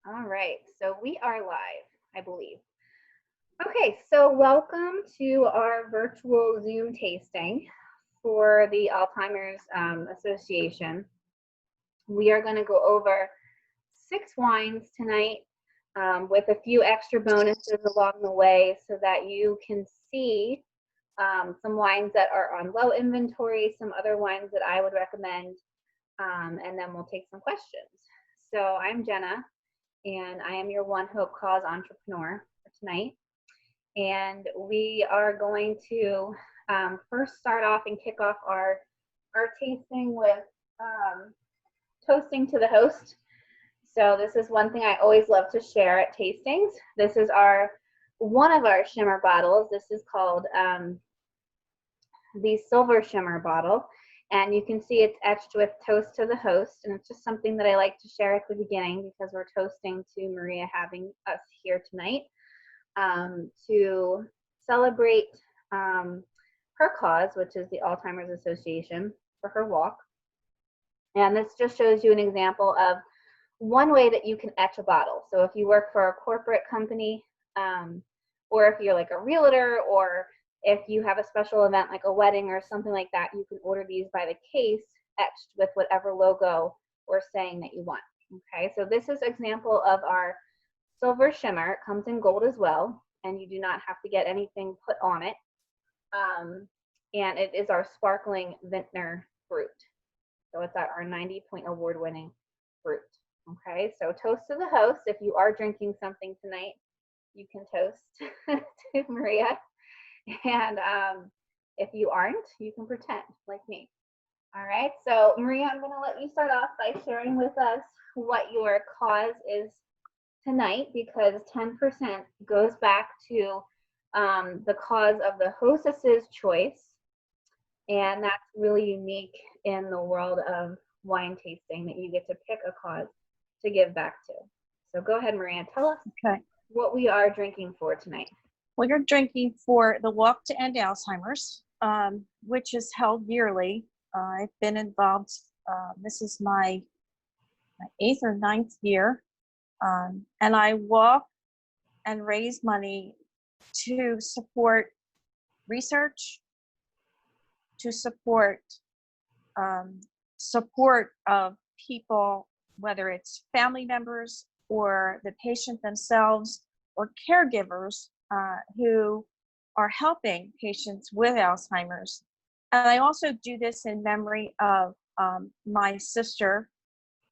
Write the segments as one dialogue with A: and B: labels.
A: All right, so we are live, I believe. Okay, so welcome to our virtual Zoom tasting for the Alzheimer's Association. We are going to go over 6 wines tonight with a few extra bonuses along the way so that you can see some wines that are on low inventory, some other wines that I would recommend, and then we'll take some questions. So I'm Jenna, and I am your One Hope Cause entrepreneur for tonight. And we are going to first start off and kick off our tasting with toasting to the host. So this is one thing I always love to share at tastings. This is one of our shimmer bottles. This is called the Silver Shimmer bottle. And you can see it's etched with toast to the host. And it's just something that I like to share at the beginning because we're toasting to Maria having us here tonight to celebrate her cause, which is the Alzheimer's Association, for her walk. And this just shows you an example of one way that you can etch a bottle. So if you work for a corporate company, or if you're like a realtor, or if you have a special event like a wedding or something like that, you can order these by the case etched with whatever logo or saying that you want. Okay, so this is an example of our Silver Shimmer. It comes in gold as well, and you do not have to get anything put on it. And it is our sparkling vintner fruit. So it's our 90-point award-winning fruit. Okay, so toast to the host. If you are drinking something tonight, you can toast to Maria. And if you aren't, you can pretend like me. All right, so Maria, I'm going to let you start off by sharing with us what your cause is tonight, because 10% goes back to the cause of the hostess's choice. And that's really unique in the world of wine tasting, that you get to pick a cause to give back to. So go ahead, Maria, tell us what we are drinking for tonight.
B: Well, you're drinking for the Walk to End Alzheimer's, which is held yearly. I've been involved, this is my 8th or 9th year, and I walk and raise money to support research, to support support of people, whether it's family members or the patient themselves or caregivers who are helping patients with Alzheimer's. And I also do this in memory of my sister,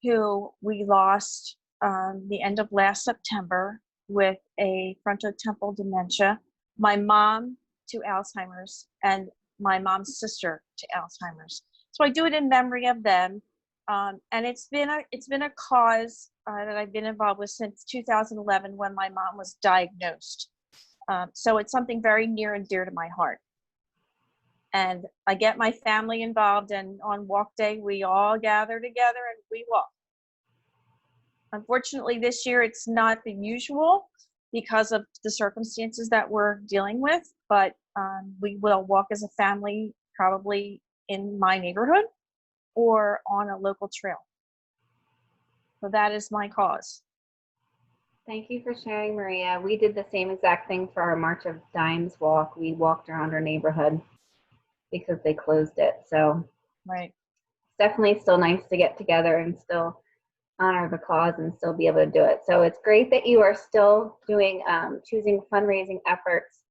B: who we lost the end of last September with a frontotemporal dementia, my mom to Alzheimer's, and my mom's sister to Alzheimer's. So I do it in memory of them. And it's been a cause that I've been involved with since 2011, when my mom was diagnosed. So it's something very near and dear to my heart. And I get my family involved, and on walk day, we all gather together and we walk. Unfortunately, this year it's not the usual because of the circumstances that we're dealing with, but we will walk as a family, probably in my neighborhood or on a local trail. So that is my cause.
A: Thank you for sharing, Maria. We did the same exact thing for our March of Dimes walk. We walked around our neighborhood because they closed it. So
B: right,
A: it's definitely still nice to get together and still honor the cause and still be able to do it. So it's great that you are still doing, choosing fundraising efforts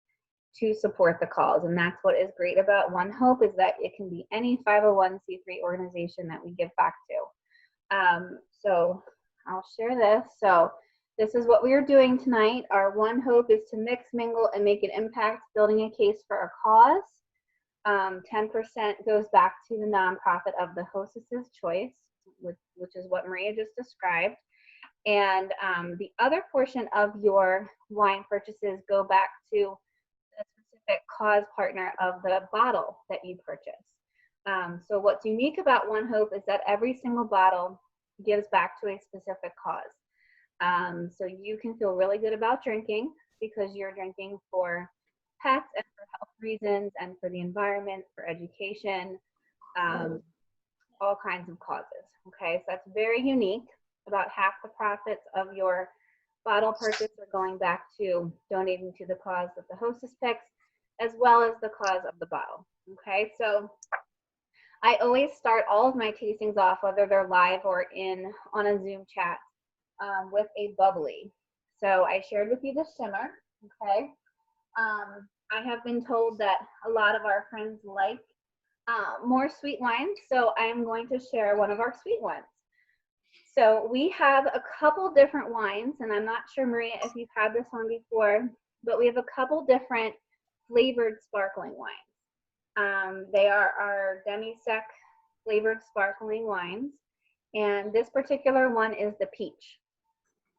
A: to support the cause. And that's what is great about One Hope, is that it can be any 501c3 organization that we give back to. So I'll share this. So this is what we are doing tonight. Our One Hope is to mix, mingle, and make an impact, building a case for a cause. 10% goes back to the nonprofit of the hostess's choice, which is what Maria just described. And the other portion of your wine purchases go back to the specific cause partner of the bottle that you purchase. So what's unique about One Hope is that every single bottle gives back to a specific cause. So you can feel really good about drinking because you're drinking for pets and for health reasons and for the environment, for education, all kinds of causes. Okay, so that's very unique. About half the profits of your bottle purchase are going back to donating to the cause that the hostess picks, as well as the cause of the bottle. Okay, so I always start all of my tastings off, whether they're live or on a Zoom chat, with a bubbly. So I shared with you the shimmer. Okay, I have been told that a lot of our friends like more sweet wines, so I am going to share one of our sweet ones. So we have a couple different wines, and I'm not sure, Maria, if you've had this one before, but we have a couple different flavored sparkling wines. They are our demi-sec flavored sparkling wines, and this particular one is the peach.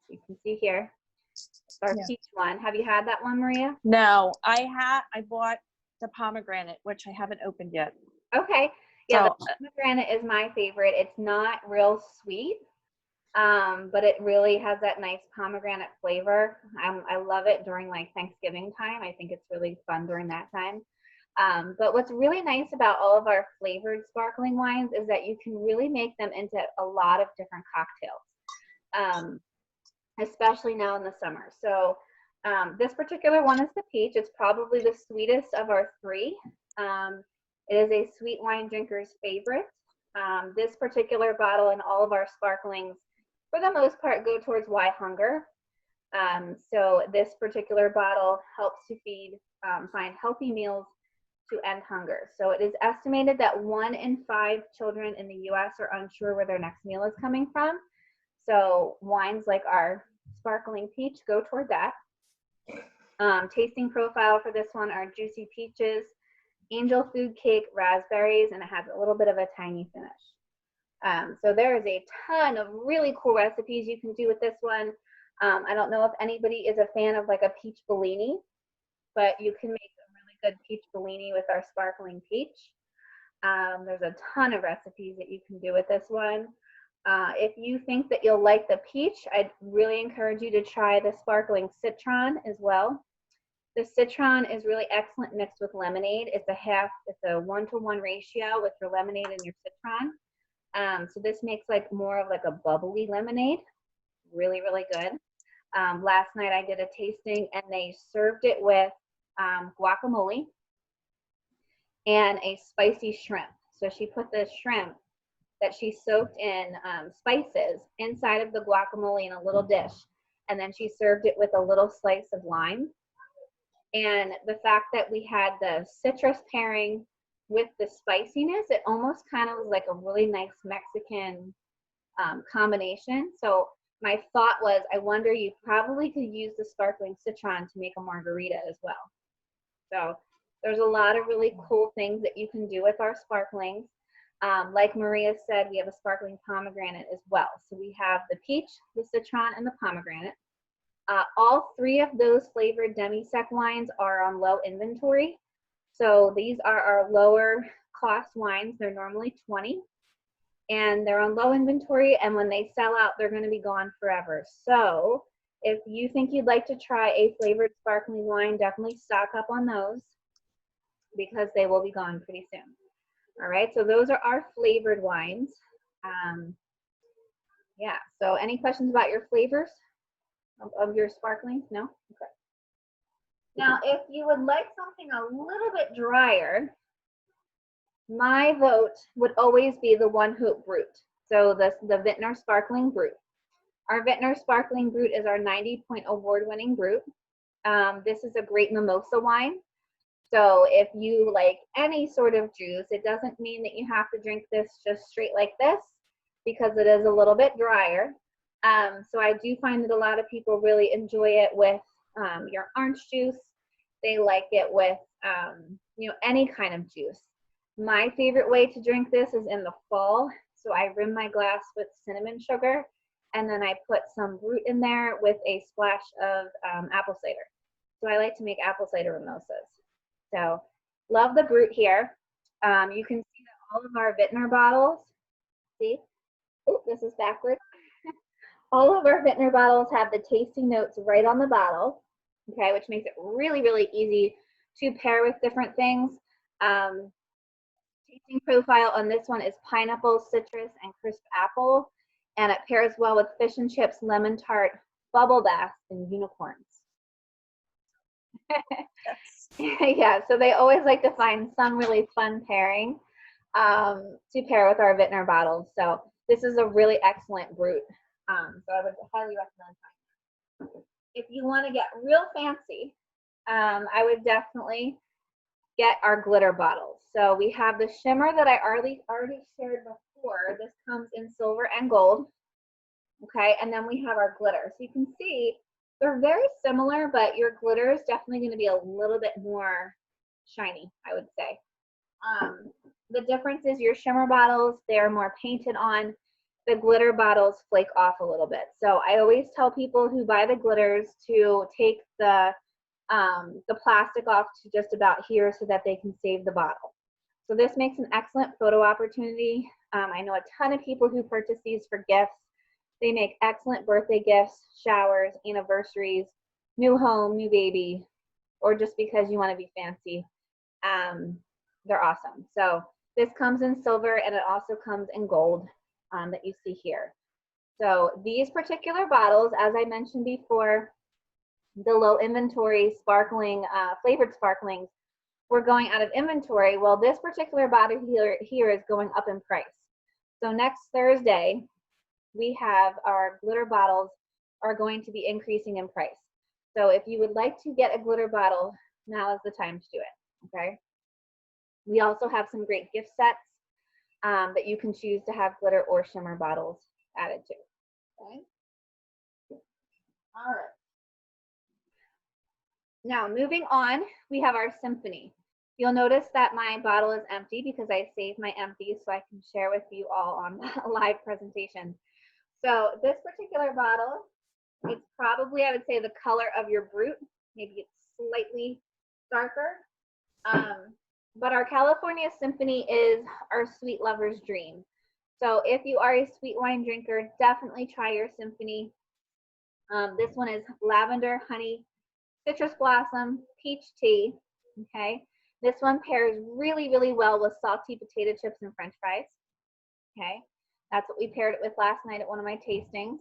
A: You can see here, it's our peach one. Have you had that one, Maria?
B: No, I bought the pomegranate, which I haven't opened yet.
A: Okay, yeah, the pomegranate is my favorite. It's not real sweet, but it really has that nice pomegranate flavor. I love it during like Thanksgiving time. I think it's really fun during that time. But what's really nice about all of our flavored sparkling wines is that you can really make them into a lot of different cocktails, especially now in the summer. So this particular one is the peach. It's probably the sweetest of our three. It is a sweet wine drinker's favorite. This particular bottle and all of our sparklings, for the most part, go towards why hunger. So this particular bottle helps to find healthy meals to end hunger. So it is estimated that 1 in 5 children in the US are unsure where their next meal is coming from. So wines like our sparkling peach go toward that. Tasting profile for this one are juicy peaches, angel food cake, raspberries, and it has a little bit of a tangy finish. So there is a ton of really cool recipes you can do with this one. I don't know if anybody is a fan of like a peach Bellini, but you can make a really good peach Bellini with our sparkling peach. There's a ton of recipes that you can do with this one. If you think that you'll like the peach, I'd really encourage you to try the sparkling citron as well. The citron is really excellent mixed with lemonade. It's a 1-to-1 ratio with your lemonade and your citron. So this makes like more of like a bubbly lemonade. Really, really good. Last night I did a tasting and they served it with guacamole and a spicy shrimp. So she put the shrimp that she soaked in spices inside of the guacamole in a little dish. And then she served it with a little slice of lime. And the fact that we had the citrus pairing with the spiciness, it almost kind of was like a really nice Mexican combination. So my thought was, I wonder, you probably could use the sparkling citron to make a margarita as well. So there's a lot of really cool things that you can do with our sparklings. Like Maria said, we have a sparkling pomegranate as well. So we have the peach, the citron, and the pomegranate. All 3 of those flavored demi-sec wines are on low inventory. So these are our lower cost wines. They're normally $20, and they're on low inventory, and when they sell out, they're going to be gone forever. So if you think you'd like to try a flavored sparkling wine, definitely stock up on those because they will be gone pretty soon. All right, so those are our flavored wines. Yeah, so any questions about your flavors of your sparklings? No? Okay. Now, if you would like something a little bit drier, my vote would always be the ONEHOPE Brut. So the Vintner Sparkling Brut. Our Vintner Sparkling Brut is our 90-point award-winning Brut. This is a great mimosa wine. So if you like any sort of juice, it doesn't mean that you have to drink this just straight like this because it is a little bit drier. So I do find that a lot of people really enjoy it with your orange juice. They like it with any kind of juice. My favorite way to drink this is in the fall. So I rim my glass with cinnamon sugar, and then I put some Brut in there with a splash of apple cider. So I like to make apple cider mimosas. So love the Brut here. You can see that all of our Vintner bottles, see, oh, this is backwards. All of our Vintner bottles have the tasting notes right on the bottle, okay, which makes it really, really easy to pair with different things. Tasting profile on this one is pineapple, citrus, and crisp apple. and it pairs well with fish and chips, lemon tart, bubble bath, and unicorns. Yeah, so they always like to find some really fun pairing to pair with our Vintner bottles. So this is a really excellent brute. So I would highly recommend trying it. If you want to get real fancy, I would definitely get our glitter bottles. So we have the shimmer that I already shared before. This comes in silver and gold. Okay, and then we have our glitter. So you can see they're very similar, but your glitter is definitely going to be a little bit more shiny, I would say. The difference is your shimmer bottles, they're more painted on. The glitter bottles flake off a little bit. So I always tell people who buy the glitters to take the plastic off to just about here so that they can save the bottle. So this makes an excellent photo opportunity. I know a ton of people who purchase these for gifts. They make excellent birthday gifts, showers, anniversaries, new home, new baby, or just because you want to be fancy. They're awesome. So this comes in silver and it also comes in gold that you see here. So these particular bottles, as I mentioned before, the low inventory sparkling, flavored sparklings, we're going out of inventory. Well, this particular bottle here is going up in price. So next Thursday, we have our glitter bottles are going to be increasing in price. So if you would like to get a glitter bottle, now is the time to do it, okay? We also have some great gift sets that you can choose to have glitter or shimmer bottles added to, okay? All right. Now moving on, we have our symphony. You'll notice that my bottle is empty because I saved my empties so I can share with you all on a live presentation. So this particular bottle, it's probably, I would say, the color of your brute. Maybe it's slightly darker. But our California Symphony is our sweet lover's dream. So if you are a sweet wine drinker, definitely try your Symphony. This one is lavender, honey, citrus blossom, peach tea, okay? This one pairs really, really well with salty potato chips and french fries, okay? That's what we paired it with last night at one of my tastings.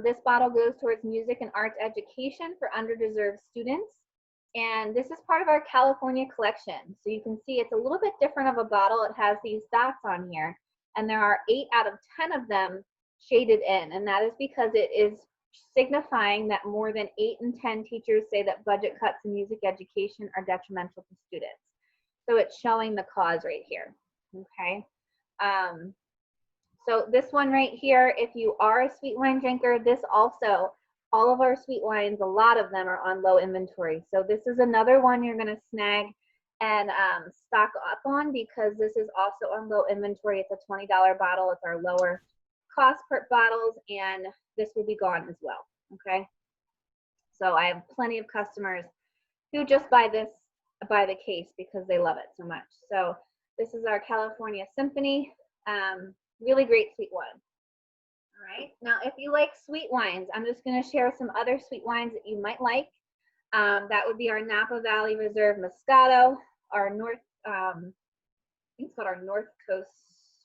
A: This bottle goes towards music and arts education for underdeserved students. And this is part of our California collection. So you can see it's a little bit different of a bottle. It has these dots on here. And there are 8 out of 10 of them shaded in. And that is because it is signifying that more than 8 in 10 teachers say that budget cuts in music education are detrimental to students. So it's showing the cause right here, okay? So this one right here, if you are a sweet wine drinker, this also, all of our sweet wines, a lot of them are on low inventory. So this is another one you're gonna snag and stock up on because this is also on low inventory. It's a $20 bottle. It's our lower cost per bottles, and this will be gone as well, okay? So I have plenty of customers who just buy the case because they love it so much. So this is our California Symphony. Really great sweet wine. All right, now if you like sweet wines, I'm just gonna share some other sweet wines that you might like. That would be our Napa Valley Reserve Moscato, our I think it's called our North Coast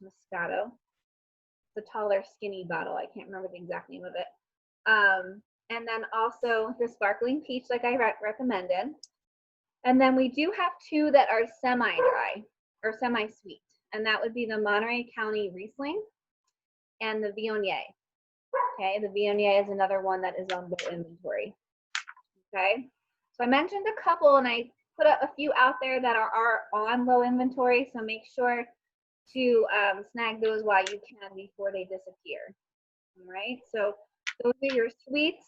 A: Moscato. It's a taller, skinny bottle. I can't remember the exact name of it. And then also the sparkling peach, like I recommended. And then we do have 2 that are semi-dry or semi-sweet. And that would be the Monterey County Riesling and the Viognier. Okay, the Viognier is another one that is on low inventory. Okay, so I mentioned a couple and I put a few out there that are on low inventory, so make sure to snag those while you can before they disappear. All right, so those are your sweets,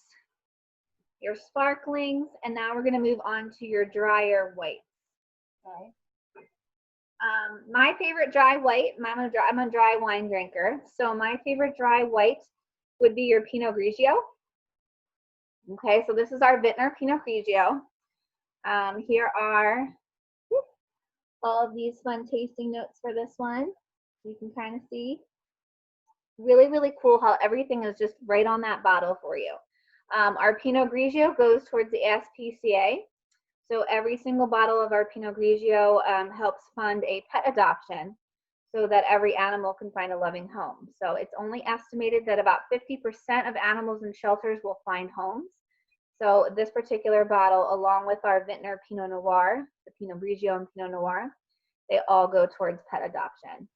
A: your sparklings, and now we're gonna move on to your drier whites. Okay. My favorite dry white, I'm a dry wine drinker, so my favorite dry white would be your Pinot Grigio. Okay, so this is our Vintner Pinot Grigio. Here are all of these fun tasting notes for this one. You can kind of see. Really, really cool how everything is just right on that bottle for you. Our Pinot Grigio goes towards the ASPCA. So every single bottle of our Pinot Grigio helps fund a pet adoption. so that every animal can find a loving home. So it's only estimated that about 50% of animals in shelters will find homes. So this particular bottle, along with our Vintner Pinot Noir, the Pinot Grigio and Pinot Noir, they all go towards pet adoption.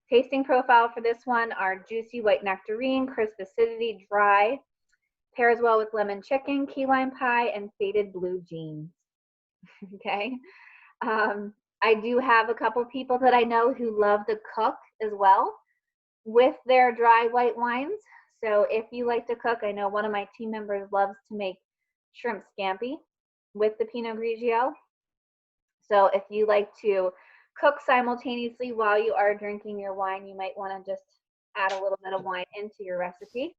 A: Tasting profile for this one are juicy white nectarine, crisp acidity, dry, pairs well with lemon chicken, key lime pie, and faded blue jeans. Okay. I do have a couple people that I know who love to cook as well with their dry white wines. So if you like to cook, I know one of my team members loves to make shrimp scampi with the Pinot Grigio. So if you like to cook simultaneously while you are drinking your wine, you might want to just add a little bit of wine into your recipe.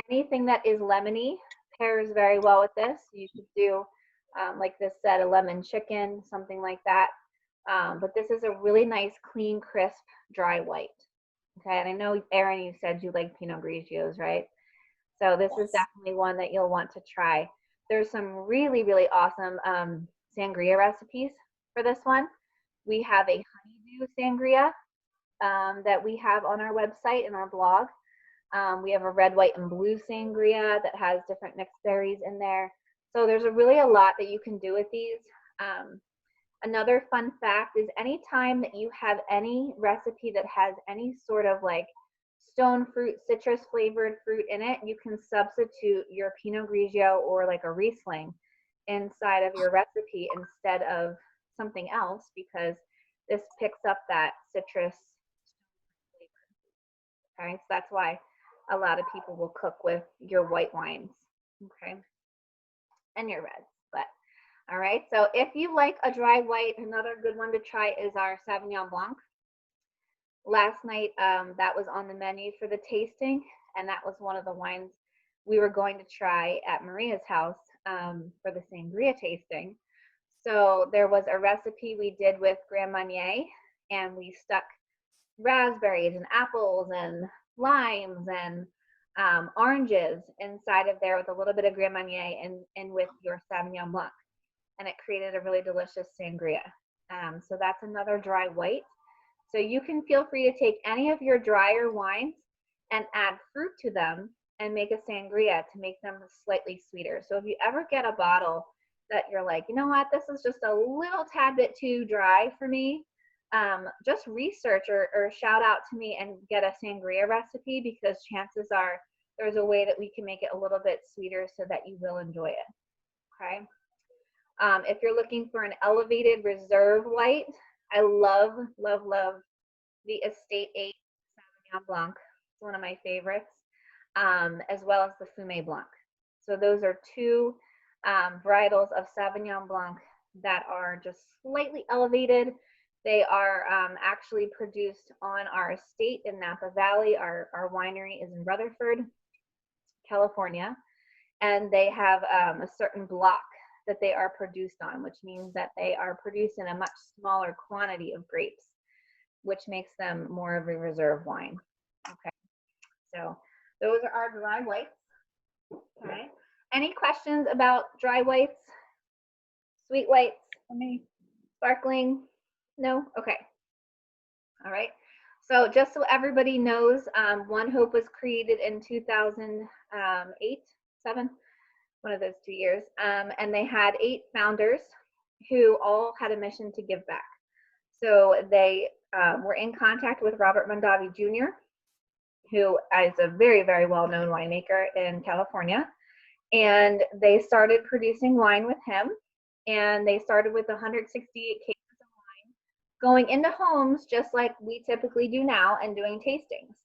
A: Anything that is lemony pairs very well with this. You could do, like this said, a lemon chicken, something like that. But this is a really nice, clean, crisp, dry white. Okay, and I know, Erin, you said you like Pinot Grigios, right? So this is definitely one that you'll want to try. There's some really, really awesome sangria recipes for this one. We have a honeydew sangria that we have on our website and our blog. We have a red, white, and blue sangria that has different mixed berries in there. So there's really a lot that you can do with these. Another fun fact is anytime that you have any recipe that has any sort of like stone fruit, citrus flavored fruit in it, you can substitute your Pinot Grigio or like a Riesling inside of your recipe instead of something else, because this picks up that citrus flavor. Okay, so that's why a lot of people will cook with your white wines, okay, and your reds. But all right, so if you like a dry white, another good one to try is our Sauvignon Blanc. Last night, that was on the menu for the tasting, and that was one of the wines we were going to try at Maria's house for the sangria tasting. So there was a recipe we did with Grand Marnier, and we stuck raspberries and apples and limes and oranges inside of there with a little bit of Grand Marnier and with your Sauvignon Blanc. And it created a really delicious sangria. So that's another dry white. So you can feel free to take any of your drier wines and add fruit to them and make a sangria to make them slightly sweeter. So if you ever get a bottle that you're like, you know what, this is just a little tad bit too dry for me, just research or shout out to me and get a sangria recipe, because chances are there's a way that we can make it a little bit sweeter so that you will enjoy it. Okay. If you're looking for an elevated reserve white, I love, love, love the Estate 8 Sauvignon Blanc. It's one of my favorites, as well as the Fumé Blanc. So those are two varietals of Sauvignon Blanc that are just slightly elevated. They are actually produced on our estate in Napa Valley. Our winery is in Rutherford, California, and they have a certain block that they are produced on, which means that they are produced in a much smaller quantity of grapes, which makes them more of a reserve wine. Okay, so those are our dry whites. Okay, any questions about dry whites, sweet whites, sparkling? No? Okay. All right. So just so everybody knows, ONEHOPE was created in 2008, 7, one of those 2 years, and they had 8 founders who all had a mission to give back. So they were in contact with Robert Mondavi Jr., who is a very, very well-known winemaker in California, and they started producing wine with him, and they started with 168 cases of wine going into homes just like we typically do now and doing tastings.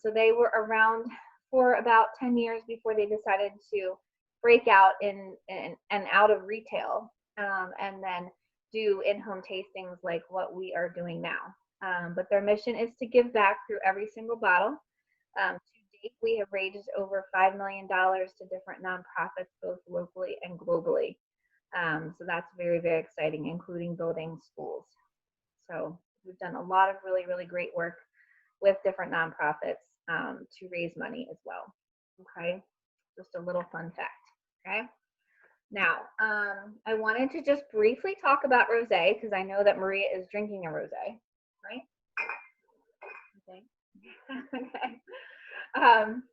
A: So they were around for about 10 years before they decided to break out in and out of retail, and then do in-home tastings like what we are doing now. But their mission is to give back through every single bottle. To date, we have raised over $5 million to different nonprofits, both locally and globally. So that's very, very exciting, including building schools. So we've done a lot of really, really great work with different nonprofits to raise money as well. Okay, just a little fun fact. Okay, Now, I wanted to just briefly talk about rosé because I know that Maria is drinking a rosé, right? Okay. Okay. Um,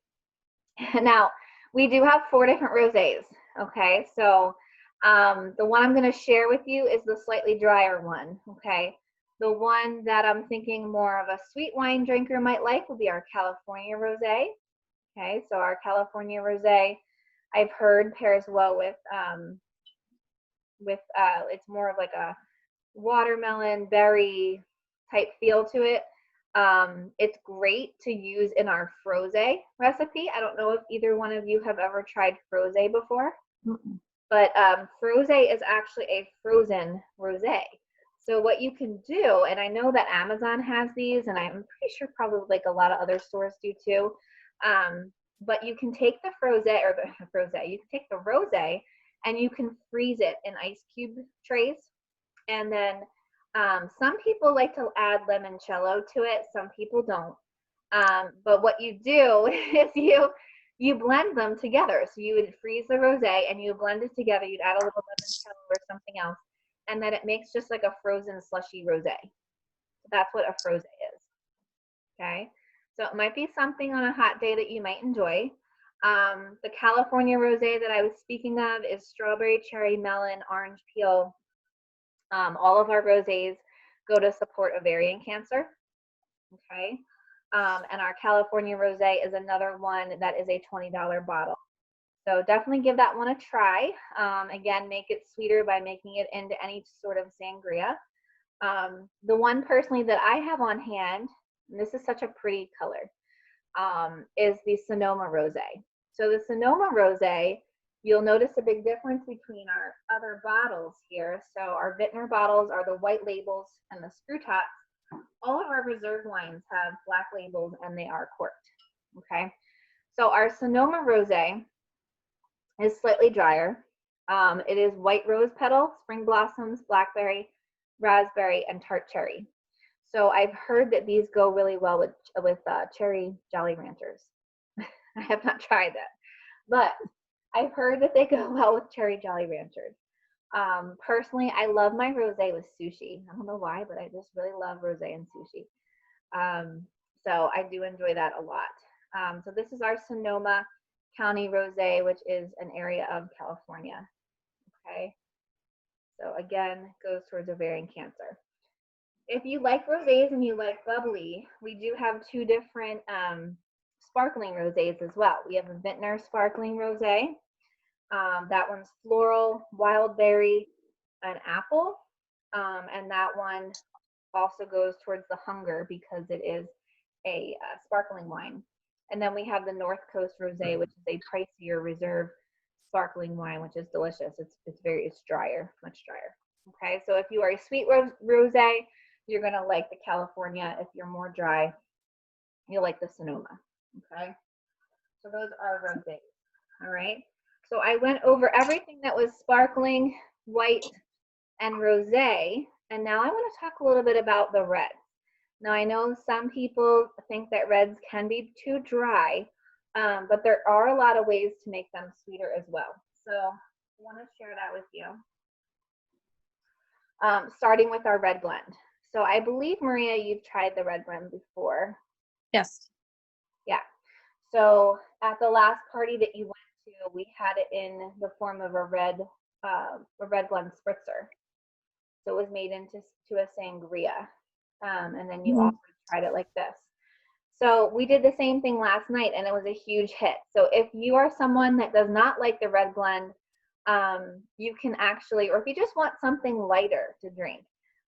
A: now, we do have 4 different rosés, okay? So the one I'm going to share with you is the slightly drier one, okay? The one that I'm thinking more of a sweet wine drinker might like would be our California rosé, okay? So our California rosé, I've heard pairs well with it's more of like a watermelon berry type feel to it. It's great to use in our frosé recipe. I don't know if either one of you have ever tried frosé before, but frosé is actually a frozen rosé. So what you can do, and I know that Amazon has these, and I'm pretty sure probably like a lot of other stores do too. But you can take the frosé or the frosé, you can take the rosé and you can freeze it in ice cube trays. And then some people like to add limoncello to it. Some people don't. But what you do is you blend them together. So you would freeze the rosé and you blend it together. You'd add a little limoncello or something else, and then it makes just like a frozen slushy rosé. So that's what a frosé is. Okay. So it might be something on a hot day that you might enjoy. The California rosé that I was speaking of is strawberry, cherry, melon, orange peel. All of our rosés go to support ovarian cancer. Okay. And our California rosé is another one that is a $20 bottle. So definitely give that one a try. Again, make it sweeter by making it into any sort of sangria. The one personally that I have on hand, and this is such a pretty color, is the Sonoma rosé. So the Sonoma rosé, you'll notice a big difference between our other bottles here. So our Vintner bottles are the white labels and the screw tops. All of our reserve wines have black labels and they are corked, okay? So our Sonoma rosé is slightly drier. It is white rose petal, spring blossoms, blackberry, raspberry, and tart cherry. So I've heard that these go really well with cherry Jolly Ranchers. I have not tried that, but I've heard that they go well with cherry Jolly Ranchers. Personally, I love my rosé with sushi. I don't know why, but I just really love rosé and sushi. So I do enjoy that a lot. So this is our Sonoma County rosé, which is an area of California. Okay. So again, goes towards ovarian cancer. If you like rosés and you like bubbly, we do have 2 different sparkling rosés as well. We have a Vintner sparkling rosé. That one's floral, wild berry, and apple. And that one also goes towards the hunger because it is a sparkling wine. And then we have the North Coast Rosé, which is a pricier reserve sparkling wine, which is delicious. It's drier, much drier. Okay, so if you are a sweet rosé, you're gonna like the California. If you're more dry, you'll like the Sonoma. Okay, so those are rosés. All right. So I went over everything that was sparkling, white, and rosé, and now I want to talk a little bit about the reds. Now I know some people think that reds can be too dry, but there are a lot of ways to make them sweeter as well. So I want to share that with you. Starting with our red blend. So I believe, Maria, you've tried the red blend before.
B: Yes.
A: Yeah. So at the last party that you went to, we had it in the form of a red blend spritzer. So it was made into a sangria. And then you also tried it like this. So we did the same thing last night and it was a huge hit. So if you are someone that does not like the red blend, you can actually, or if you just want something lighter to drink,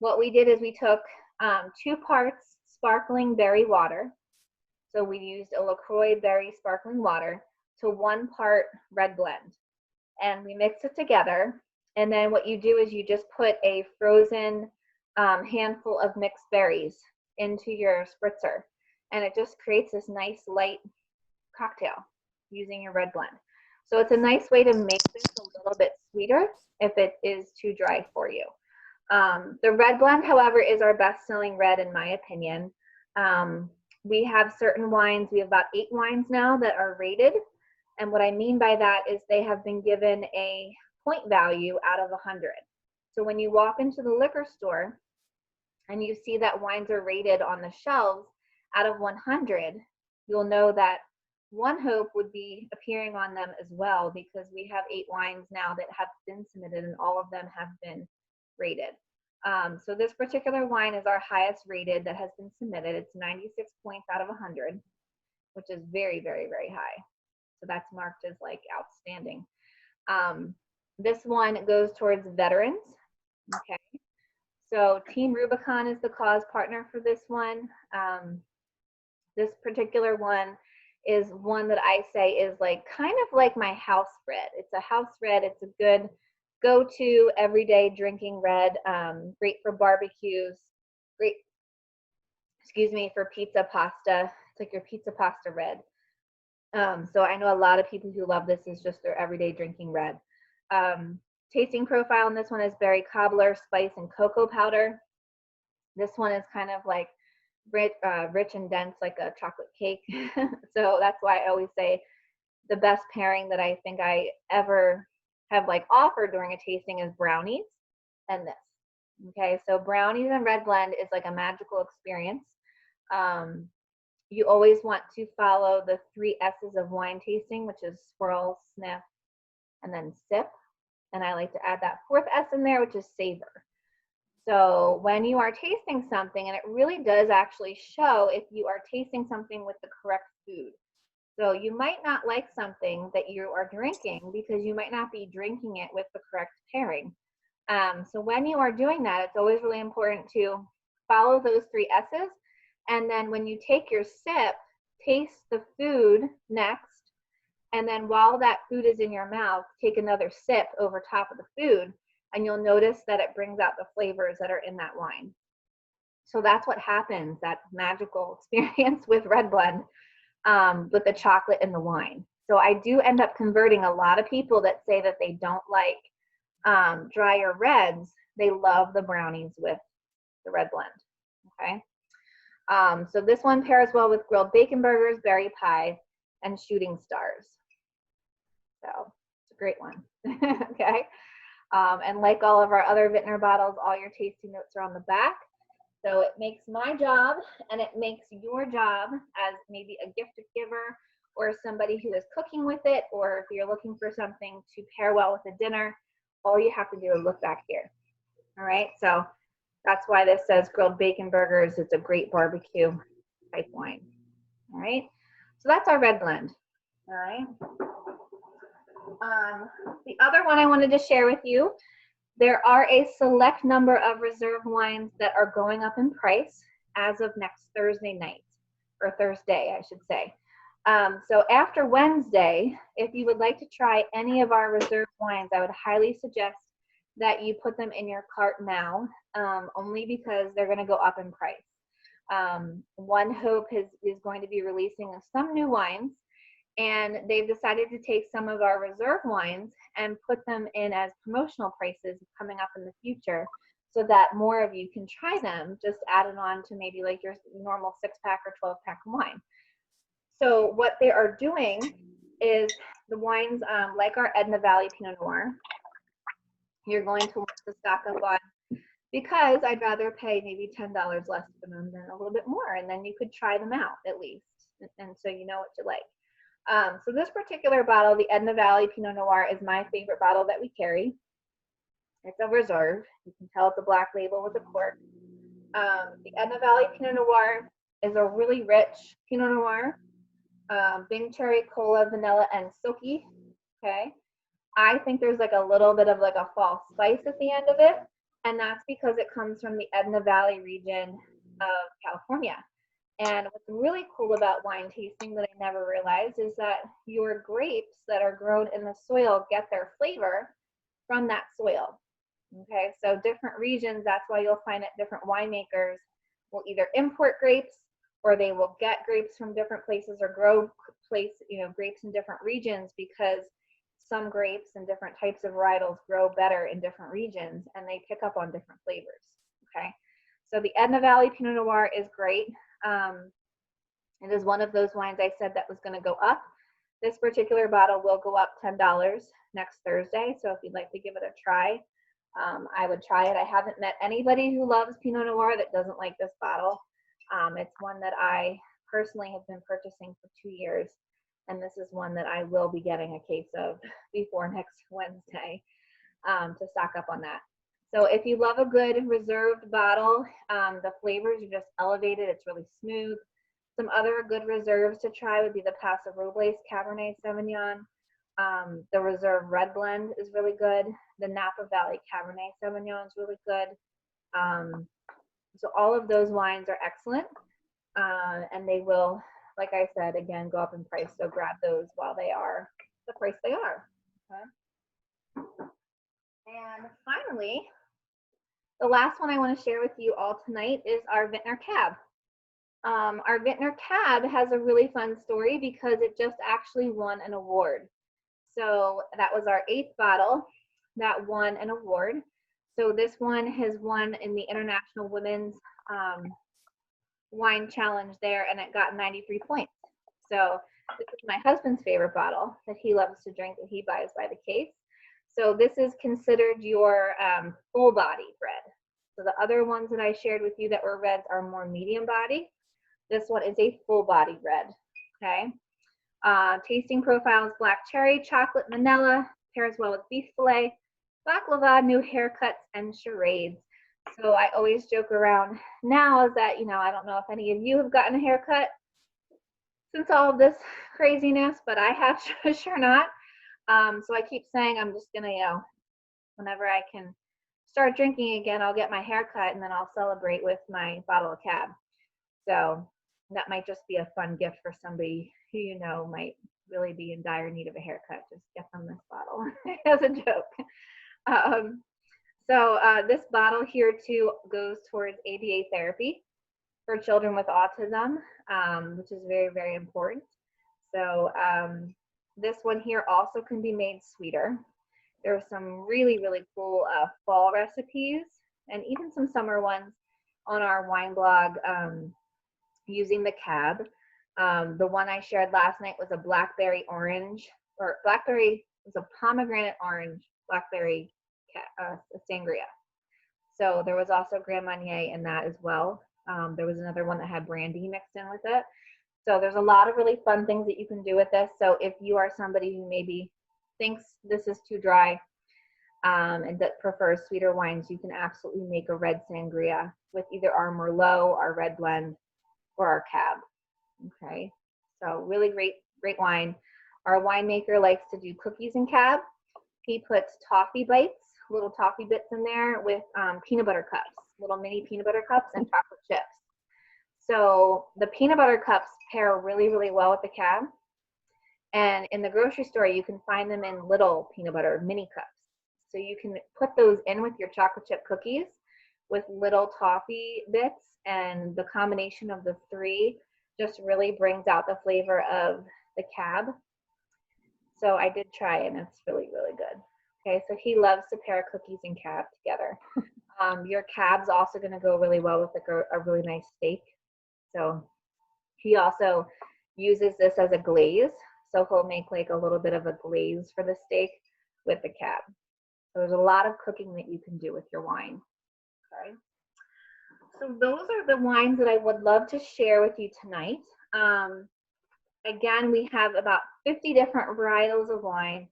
A: what we did is we took 2 parts sparkling berry water. So we used a LaCroix berry sparkling water to 1 part red blend. And we mix it together. And then what you do is you just put a frozen handful of mixed berries into your spritzer. And it just creates this nice light cocktail using your red blend. So it's a nice way to make this a little bit sweeter if it is too dry for you. The red blend, however, is our best-selling red in my opinion. We have certain wines, we have about 8 wines now that are rated. And what I mean by that is they have been given a point value out of 100. So when you walk into the liquor store and you see that wines are rated on the shelves out of 100, you'll know that ONEHOPE would be appearing on them as well, because we have 8 wines now that have been submitted and all of them have been rated. So this particular wine is our highest rated that has been submitted. It's 96 points out of 100, which is very, very, very high. So that's marked as like outstanding. This one goes towards veterans. Okay. So Team Rubicon is the cause partner for this one. This particular one is one that I say is like kind of like my house red. It's a house red. It's a good go-to everyday drinking red. Great for barbecues. Great, excuse me, for pizza pasta. It's like your pizza pasta red. So I know a lot of people who love this is just their everyday drinking red. Tasting profile on this one is berry cobbler, spice, and cocoa powder. This one is kind of like rich and dense, like a chocolate cake. So that's why I always say the best pairing that I think I ever have like offered during a tasting is brownies and this. Okay, so brownies and red blend is like a magical experience. You always want to follow the 3 S's of wine tasting, which is swirl, sniff, and then sip. And I like to add that 4th S in there, which is savor. So when you are tasting something, and it really does actually show if you are tasting something with the correct food. So you might not like something that you are drinking because you might not be drinking it with the correct pairing. So when you are doing that, it's always really important to follow those 3 S's. And then when you take your sip, taste the food next. And then while that food is in your mouth, take another sip over top of the food. And you'll notice that it brings out the flavors that are in that wine. So that's what happens, that magical experience with red blend, with the chocolate and the wine. So I do end up converting a lot of people that say that they don't like drier reds. They love the brownies with the red blend. Okay. So this one pairs well with grilled bacon burgers, berry pie, and shooting stars. So it's a great one. Okay. And like all of our other Vintner bottles, all your tasting notes are on the back. So it makes my job and it makes your job as maybe a gift giver or somebody who is cooking with it, or if you're looking for something to pair well with a dinner, all you have to do is look back here. All right, so that's why this says grilled bacon burgers. It's a great barbecue type wine. All right, so that's our red blend. All right. The other one I wanted to share with you, there are a select number of reserve wines that are going up in price as of next Thursday night, or Thursday, I should say. So after Wednesday, if you would like to try any of our reserve wines, I would highly suggest that you put them in your cart now, only because they're going to go up in price. ONEHOPE is going to be releasing some new wines, and they've decided to take some of our reserve wines and put them in as promotional prices coming up in the future, so that more of you can try them, just added on to maybe like your normal 6-pack or 12-pack wine. So what they are doing is the wines, like our Edna Valley Pinot Noir, you're going to want to stock up on, because I'd rather pay maybe $10 less for them than a little bit more, and then you could try them out at least, and so you know what you like. So this particular bottle, the Edna Valley Pinot Noir, is my favorite bottle that we carry. It's a reserve. You can tell it's a black label with a cork. The Edna Valley Pinot Noir is a really rich Pinot Noir. Bing cherry, cola, vanilla, and silky. Okay. I think there's like a little bit of like a fall spice at the end of it, and that's because it comes from the Edna Valley region of California. And what's really cool about wine tasting that I never realized is that your grapes that are grown in the soil get their flavor from that soil. Okay, so different regions, that's why you'll find that different winemakers will either import grapes, or they will get grapes from different places, or grow grapes in different regions, because some grapes and different types of varietals grow better in different regions, and they pick up on different flavors. Okay, so the Edna Valley Pinot Noir is great. It is one of those wines I said that was going to go up. This particular bottle will go up $10 next Thursday, so if you'd like to give it a try, I would try it. I haven't met anybody who loves Pinot Noir that doesn't like this bottle. It's one that I personally have been purchasing for 2 years, and this is one that I will be getting a case of before next Wednesday to stock up on that. So if you love a good reserved bottle, the flavors are just elevated. It's really smooth. Some other good reserves to try would be the Paso Robles Cabernet Sauvignon. The Reserve Red Blend is really good. The Napa Valley Cabernet Sauvignon is really good. So all of those wines are excellent, and they will, like I said, again, go up in price. So grab those while they are the price they are. Okay. And finally, the last one I want to share with you all tonight is our Vintner Cab. Our Vintner Cab has a really fun story because it just actually won an award. So that was our 8th bottle that won an award. So this one has won in the International Women's Wine Challenge there, and it got 93 points. So this is my husband's favorite bottle that he loves to drink, that he buys by the case. So this is considered your full body red. So the other ones that I shared with you that were reds are more medium body. This one is a full body red, okay? Tasting profiles: black cherry, chocolate, vanilla, pairs well with beef fillet, baklava, new haircuts, and charades. So I always joke around now is that, you know, I don't know if any of you have gotten a haircut since all of this craziness, but I have sure not. So I keep saying I'm just gonna, you know, whenever I can start drinking again, I'll get my hair cut and then I'll celebrate with my bottle of Cab. So that might just be a fun gift for somebody who you know might really be in dire need of a haircut. Just get them this bottle as a joke. This bottle here too goes towards ABA therapy for children with autism, which is very, very important. So this one here also can be made sweeter. There are some really, really cool fall recipes and even some summer ones on our wine blog using the Cab. The one I shared last night was a blackberry orange, or blackberry, it was a pomegranate orange blackberry sangria. So there was also Grand Marnier in that as well. There was another one that had brandy mixed in with it. So there's a lot of really fun things that you can do with this. So if you are somebody who maybe thinks this is too dry and that prefers sweeter wines, you can absolutely make a red sangria with either our Merlot, our red blend, or our Cab. Okay, so really great, great wine. Our winemaker likes to do cookies in Cab. He puts toffee bites, little toffee bits in there with peanut butter cups, little mini peanut butter cups and chocolate chips. So the peanut butter cups pair really, really well with the Cab. And in the grocery store, you can find them in little peanut butter mini cups. So you can put those in with your chocolate chip cookies with little toffee bits, and the combination of the three just really brings out the flavor of the Cab. So I did try it, and it's really, really good. Okay, so he loves to pair cookies and Cab together. Your Cab's also going to go really well with a really nice steak. So he also uses this as a glaze. So he'll make like a little bit of a glaze for the steak with the Cab. So there's a lot of cooking that you can do with your wine. Okay. So those are the wines that I would love to share with you tonight. Again, we have about 50 different varietals of wine.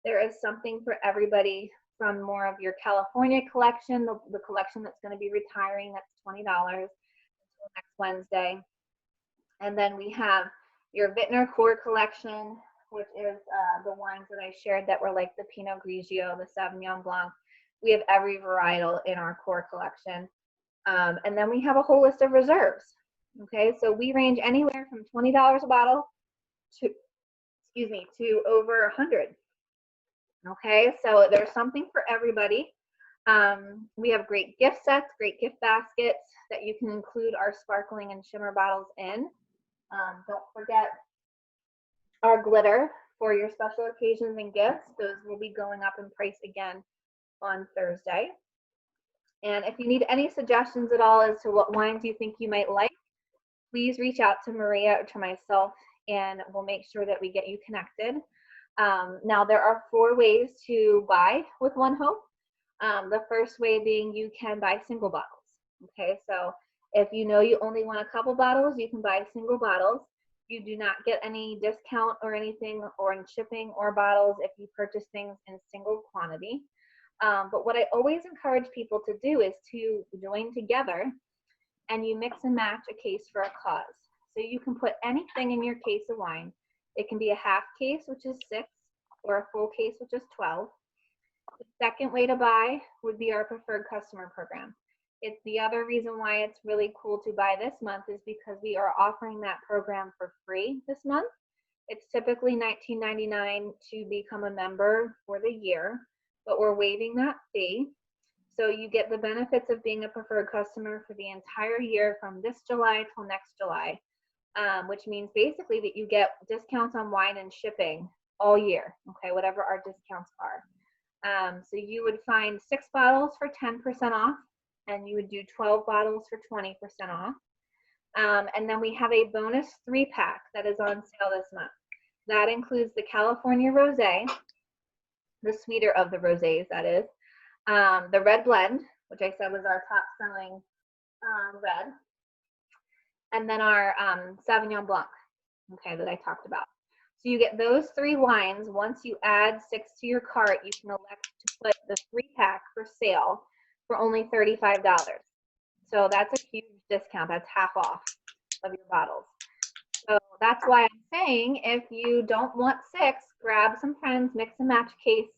A: There is something for everybody, from more of your California collection, the collection that's going to be retiring, that's $20 until next Wednesday. And then we have your Vintner Core collection, which is the wines that I shared that were like the Pinot Grigio, the Sauvignon Blanc. We have every varietal in our Core collection. And then we have a whole list of reserves. Okay, so we range anywhere from $20 a bottle to over 100. Okay, so there's something for everybody. We have great gift sets, great gift baskets that you can include our sparkling and shimmer bottles in. Don't forget our glitter for your special occasions and gifts. Those will be going up in price again on Thursday. And if you need any suggestions at all as to what wines you think you might like, please reach out to Maria or to myself and we'll make sure that we get you connected. Now, there are 4 ways to buy with OneHope. The first way being you can buy single bottles. Okay, so if you know you only want a couple bottles, you can buy single bottles. You do not get any discount or anything or in shipping or bottles if you purchase things in single quantity. But what I always encourage people to do is to join together and you mix and match a case for a cause. So you can put anything in your case of wine. It can be a half case, which is 6, or a full case, which is 12. The second way to buy would be our preferred customer program. It's the other reason why it's really cool to buy this month is because we are offering that program for free this month. It's typically $19.99 to become a member for the year, but we're waiving that fee. So you get the benefits of being a preferred customer for the entire year from this July till next July, which means basically that you get discounts on wine and shipping all year, okay, whatever our discounts are. So you would find 6 bottles for 10% off, and you would do 12 bottles for 20% off. And then we have a bonus 3-pack that is on sale this month. That includes the California Rosé, the sweeter of the rosés, that is, the red blend, which I said was our top selling red, and then our Sauvignon Blanc, okay, that I talked about. So you get those 3 wines. Once you add 6 to your cart, you can elect to put the 3-pack for sale for only $35. So that's a huge discount. That's half off of your bottles. So that's why I'm saying if you don't want 6, grab some friends, mix and match case,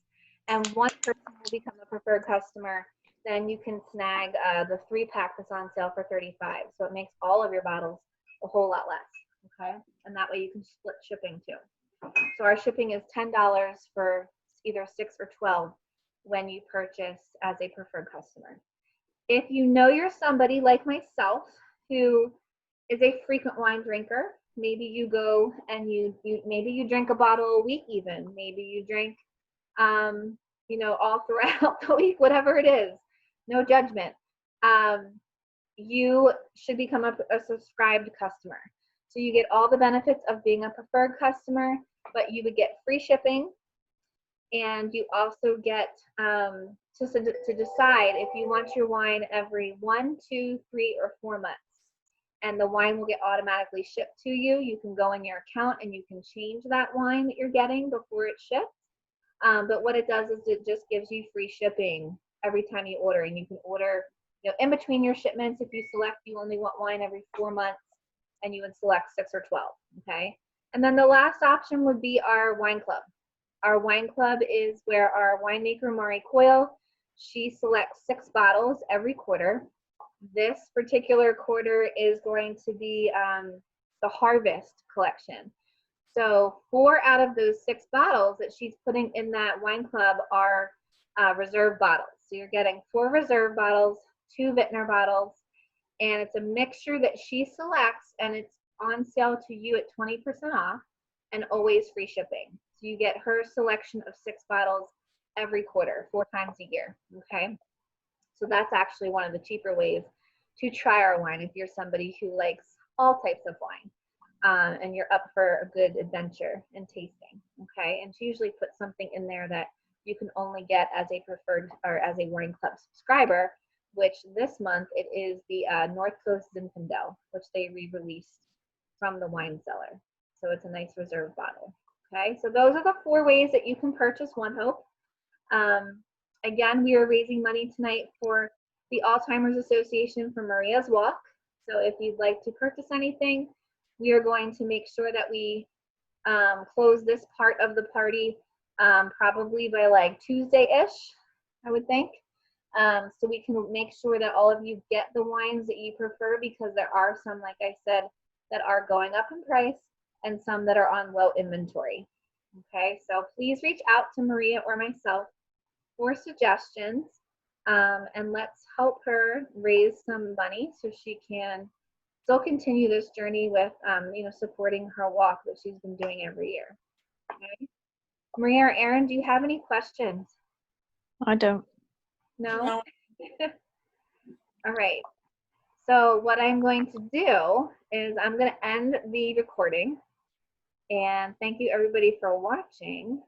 A: and one person will become a preferred customer. Then you can snag the 3-pack that's on sale for $35. So it makes all of your bottles a whole lot less. Okay, and that way you can split shipping too. So our shipping is $10 for either 6 or 12 when you purchase as a preferred customer. If you know you're somebody like myself who is a frequent wine drinker, maybe you go and maybe you drink a bottle a week even. Maybe you drink, all throughout the week, whatever it is. No judgment. You should become a subscribed customer. So you get all the benefits of being a preferred customer, but you would get free shipping, and you also get to decide if you want your wine every 1, 2, 3, or 4 months. And the wine will get automatically shipped to you. You can go in your account and you can change that wine that you're getting before it ships. But what it does is it just gives you free shipping every time you order, and you can order in between your shipments. If you select you only want wine every 4 months, and you would select 6 or 12, okay? And then the last option would be our wine club. Our wine club is where our winemaker, Mari Coyle, she selects 6 bottles every quarter. This particular quarter is going to be the Harvest collection. So 4 out of those 6 bottles that she's putting in that wine club are reserve bottles. So you're getting 4 reserve bottles, 2 Vintner bottles, and it's a mixture that she selects, and it's on sale to you at 20% off and always free shipping. So you get her selection of 6 bottles every quarter, 4 times a year, okay? So that's actually one of the cheaper ways to try our wine if you're somebody who likes all types of wine and you're up for a good adventure and tasting, okay? And she usually puts something in there that you can only get as a preferred or as a wine club subscriber, which this month it is the North Coast Zinfandel, which they re-released from the wine cellar. So it's a nice reserve bottle. Okay, so those are the 4 ways that you can purchase OneHope. Again, we are raising money tonight for the Alzheimer's Association for Maria's Walk. So if you'd like to purchase anything, we are going to make sure that we close this part of the party probably by like Tuesday-ish, I would think. So we can make sure that all of you get the wines that you prefer, because there are some, like I said, that are going up in price and some that are on low inventory. Okay, so please reach out to Maria or myself for suggestions, and let's help her raise some money so she can still continue this journey with, supporting her walk that she's been doing every year. Okay. Maria or Erin, do you have any questions?
B: I don't.
A: No? All right. So what I'm going to do is I'm going to end the recording, And thank you everybody for watching.